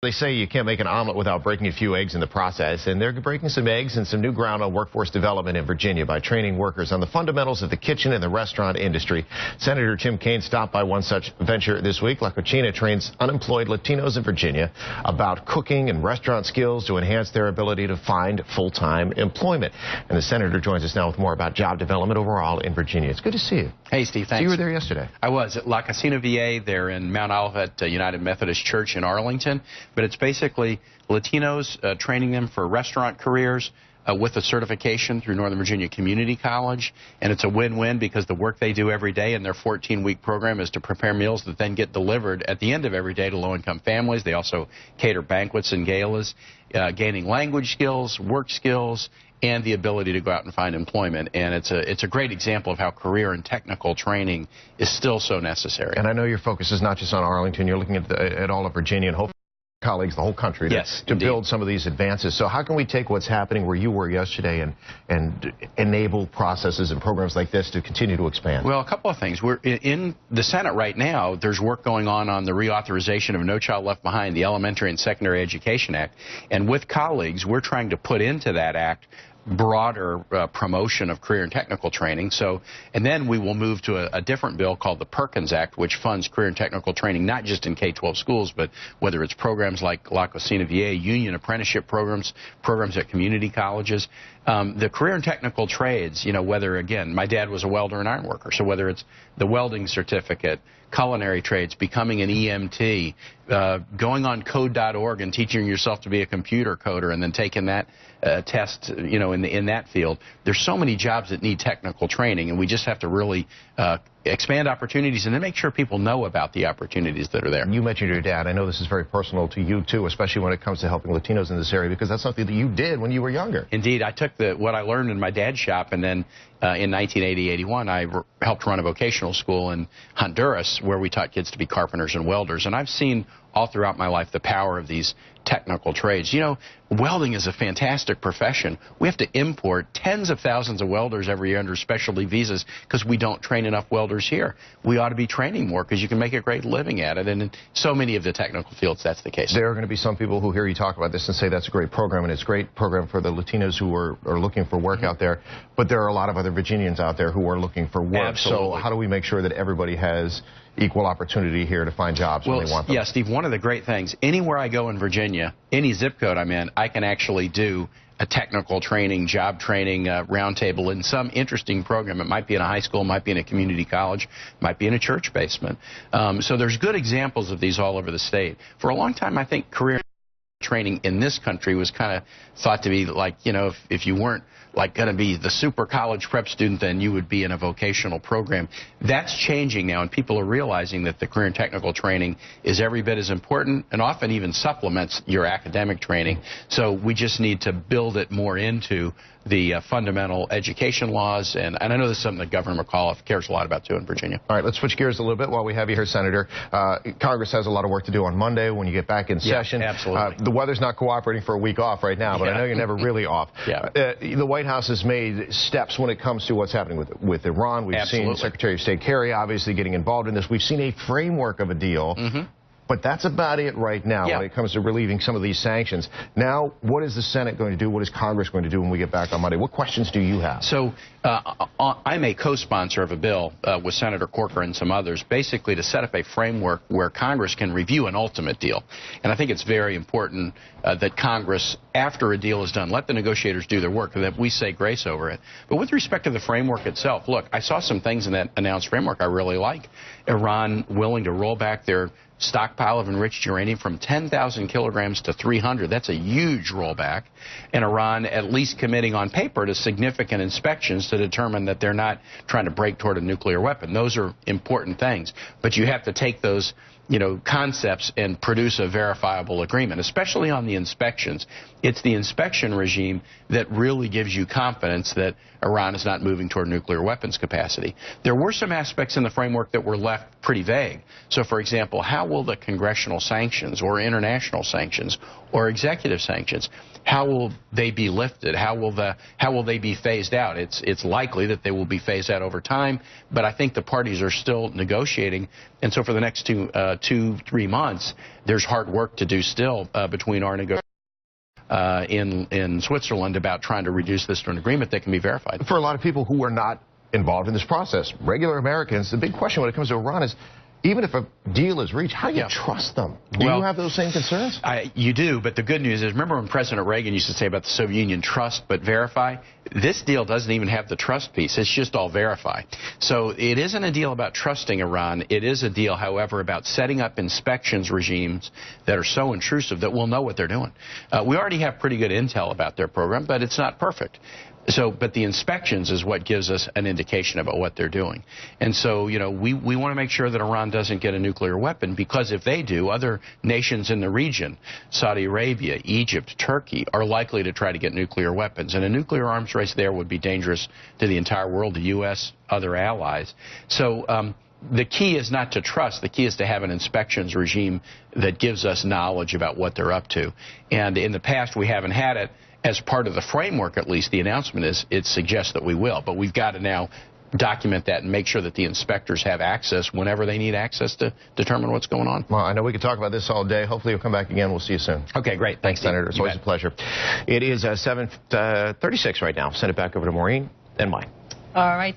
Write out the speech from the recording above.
They say you can't make an omelet without breaking a few eggs in the process, and they're breaking some eggs and some new ground on workforce development in Virginia by training workers on the fundamentals of the kitchen and the restaurant industry. Senator Tim Kaine stopped by one such venture this week. La Cocina trains unemployed Latinos in Virginia about cooking and restaurant skills to enhance their ability to find full-time employment. And the senator joins us now with more about job development overall in Virginia. It's good to see you. Hey, Steve, thanks. So you were there yesterday. I was at La Cocina VA. They're in Mount Olivet United Methodist Church in Arlington. But it's basically Latinos training them for restaurant careers with a certification through Northern Virginia Community College. And it's a win-win because the work they do every day in their 14-week program is to prepare meals that then get delivered at the end of every day to low-income families. They also cater banquets and galas, gaining language skills, work skills, and the ability to go out and find employment. And it's a great example of how career and technical training is still so necessary. And I know your focus is not just on Arlington. You're looking at all of Virginia and hopefully colleagues, the whole country, to build some of these advances. So how can we take what's happening where you were yesterday and enable processes and programs like this to continue to expand? Well, a couple of things. We're in the Senate right now. There's work going on the reauthorization of No Child Left Behind, the Elementary and Secondary Education Act. And with colleagues, we're trying to put into that act broader promotion of career and technical training. And then we will move to a different bill called the Perkins Act, which funds career and technical training, not just in K-12 schools, but whether it's programs like La Cocina VA, union apprenticeship programs at community colleges. The career and technical trades, whether, again, my dad was a welder and iron worker, so whether it's the welding certificate, culinary trades, becoming an EMT, going on code.org and teaching yourself to be a computer coder and then taking that test, in that field. There's so many jobs that need technical training, and we just have to really expand opportunities and then make sure people know about the opportunities that are there. You mentioned your dad. I know this is very personal to you, too, especially when it comes to helping Latinos in this area, because that's something that you did when you were younger. Indeed. I took what I learned in my dad's shop, and then in 1980-81, I helped run a vocational school in Honduras where we taught kids to be carpenters and welders. And I've seen all throughout my life the power of these technical trades. Welding is a fantastic profession. We have to import tens of thousands of welders every year under specialty visas because we don't train enough welders here. We ought to be training more because you can make a great living at it. And in so many of the technical fields, that's the case. There are going to be some people who hear you talk about this and say that's a great program, and it's a great program for the Latinos who are looking for work out there. But there are a lot of other Virginians out there who are looking for work. Absolutely. So how do we make sure that everybody has equal opportunity here to find jobs when they want them? Yeah, Steve, one of the great things, anywhere I go in Virginia, any zip code I'm in, I can actually do a technical training, job training roundtable in some interesting program. It might be in a high school, might be in a community college, might be in a church basement. So there's good examples of these all over the state. For a long time, I think career training in this country was kind of thought to be like, if you weren't like going to be the super college prep student, then you would be in a vocational program. That's changing now, and people are realizing that the career and technical training is every bit as important and often even supplements your academic training. So we just need to build it more into the fundamental education laws, and I know this is something that Governor McAuliffe cares a lot about, too, in Virginia. All right, let's switch gears a little bit while we have you here, Senator. Congress has a lot of work to do on Monday when you get back in session. Absolutely. The weather's not cooperating for a week off right now, but I know you're never really off. The White House has made steps when it comes to what's happening with Iran. We've seen Secretary of State Kerry obviously getting involved in this. We've seen a framework of a deal. But that's about it right now when it comes to relieving some of these sanctions. Now, what is the Senate going to do? What is Congress going to do when we get back on Monday? What questions do you have? So I'm a co-sponsor of a bill with Senator Corker and some others, basically to set up a framework where Congress can review an ultimate deal. And I think it's very important that Congress, after a deal is done, let the negotiators do their work, and that we say grace over it. But with respect to the framework itself, look, I saw some things in that announced framework I really like. Iran willing to roll back their stockpile of enriched uranium from 10,000 kilograms to 300. That's a huge rollback. And Iran at least committing on paper to significant inspections to determine that they're not trying to break toward a nuclear weapon. Those are important things. But you have to take those concepts and produce a verifiable agreement, especially on the inspections. It's the inspection regime that really gives you confidence that Iran is not moving toward nuclear weapons capacity. There were some aspects in the framework that were left pretty vague. So, for example, how will the congressional sanctions or international sanctions or executive sanctions, how will they be lifted? How will they be phased out? It's likely that they will be phased out over time, but I think the parties are still negotiating. And so for the next two 2-3 months, there's hard work to do still between our negotiations in Switzerland about trying to reduce this to an agreement that can be verified. For a lot of people who are not involved in this process, regular Americans, the big question when it comes to Iran is, even if a deal is reached, how do you trust them? Do you have those same concerns? You do, but the good news is, remember when President Reagan used to say about the Soviet Union, trust but verify? This deal doesn't even have the trust piece. It's just all verify. So it isn't a deal about trusting Iran. It is a deal, however, about setting up inspections regimes that are so intrusive that we'll know what they're doing. We already have pretty good intel about their program, but it's not perfect. But the inspections is what gives us an indication about what they're doing. And so, we want to make sure that Iran doesn't get a nuclear weapon, because if they do, other nations in the region, Saudi Arabia, Egypt, Turkey, are likely to try to get nuclear weapons. And a nuclear arms race there would be dangerous to the entire world, the U.S., other allies. So the key is not to trust. The key is to have an inspections regime that gives us knowledge about what they're up to. And in the past, we haven't had it. As part of the framework, at least, the announcement is, it suggests that we will. But we've got to now document that and make sure that the inspectors have access whenever they need access to determine what's going on. Well, I know we could talk about this all day. Hopefully you'll come back again. We'll see you soon. Okay, great. Thanks, Senator. It's always a pleasure. It is 7:36 right now. Send it back over to Maureen and Mike. All right.